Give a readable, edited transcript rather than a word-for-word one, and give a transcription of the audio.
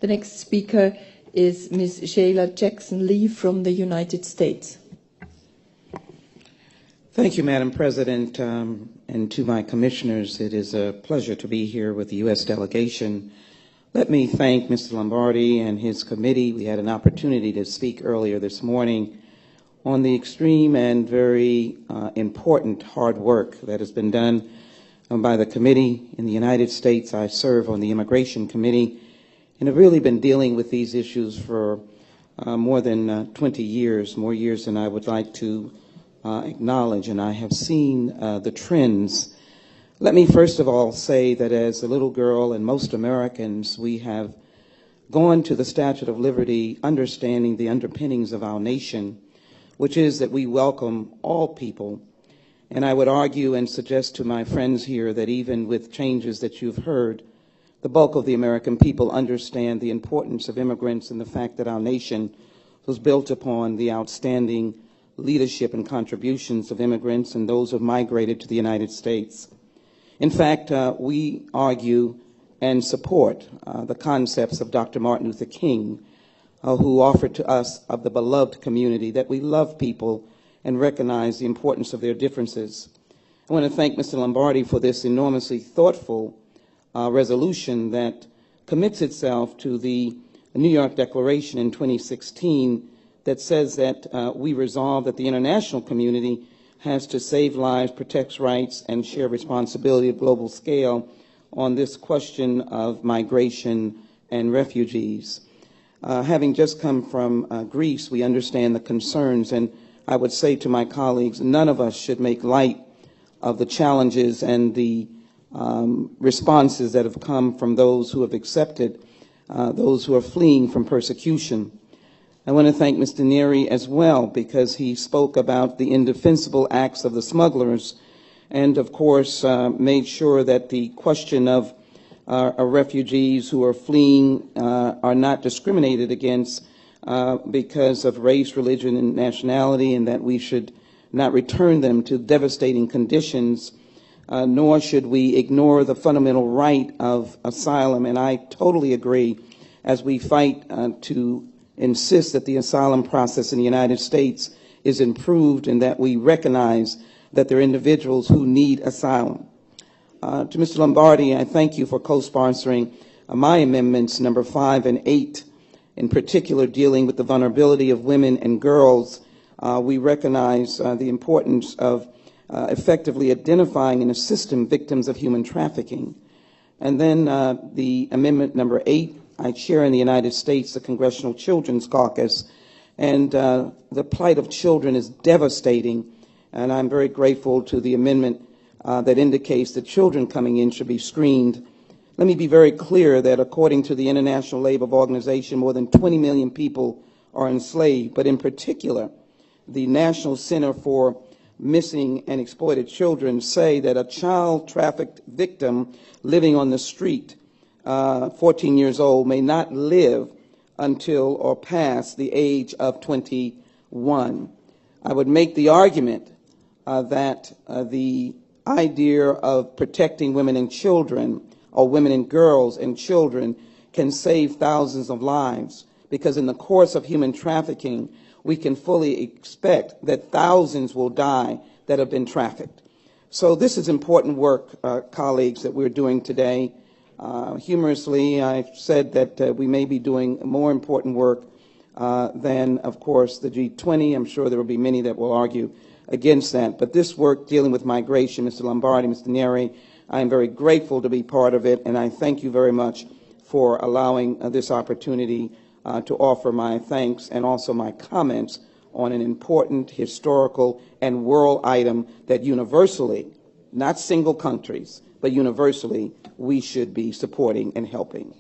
The next speaker is Ms. Shayla Jackson-Lee from the United States. Thank you, Madam President, and to my commissioners. It is a pleasure to be here with the U.S. delegation. Let me thank Mr. Lombardi and his committee. We had an opportunity to speak earlier this morning on the extreme and very important hard work that has been done by the committee in the United States. I serve on the Immigration Committee and have really been dealing with these issues for more than 20 years, more years than I would like to acknowledge, and I have seen the trends. Let me first of all say that as a little girl and most Americans, we have gone to the Statue of Liberty understanding the underpinnings of our nation, which is that we welcome all people. And I would argue and suggest to my friends here that even with changes that you've heard, the bulk of the American people understand the importance of immigrants and the fact that our nation was built upon the outstanding leadership and contributions of immigrants and those who have migrated to the United States. In fact, we argue and support the concepts of Dr. Martin Luther King, who offered to us of the beloved community that we love people and recognize the importance of their differences. I want to thank Mr. Lombardi for this enormously thoughtful resolution that commits itself to the New York Declaration in 2016 that says that we resolve that the international community has to save lives, protect rights, and share responsibility at global scale on this question of migration and refugees. Having just come from Greece, we understand the concerns, and I would say to my colleagues, none of us should make light of the challenges and the responses that have come from those who have accepted, those who are fleeing from persecution. I want to thank Mr. Neri as well, because he spoke about the indefensible acts of the smugglers and, of course, made sure that the question of refugees who are fleeing are not discriminated against because of race, religion, and nationality, and that we should not return them to devastating conditions, nor should we ignore the fundamental right of asylum. And I totally agree as we fight to insist that the asylum process in the United States is improved and that we recognize that there are individuals who need asylum. To Mr. Lombardi, I thank you for co-sponsoring my amendments, number 5 and 8, in particular dealing with the vulnerability of women and girls. We recognize the importance of effectively identifying and assisting victims of human trafficking. And then the amendment number 8, I chair in the United States the Congressional Children's Caucus, and the plight of children is devastating, and I'm very grateful to the amendment that indicates that children coming in should be screened. Let me be very clear that according to the International Labour Organization, more than 20 million people are enslaved, but in particular, the National Center for Missing and Exploited Children say that a child trafficked victim living on the street, 14 years old, may not live until or past the age of 21. I would make the argument that the idea of protecting women and children, or women and girls and children, can save thousands of lives, because in the course of human trafficking, we can fully expect that thousands will die that have been trafficked. So this is important work, colleagues, that we're doing today. Humorously, I've said that we may be doing more important work than, of course, the G20. I'm sure there will be many that will argue against that. But this work dealing with migration, Mr. Lombardi, Mr. Neri, I am very grateful to be part of it, and I thank you very much for allowing this opportunity to offer my thanks and also my comments on an important historical and world item that universally, not single countries, but universally, we should be supporting and helping.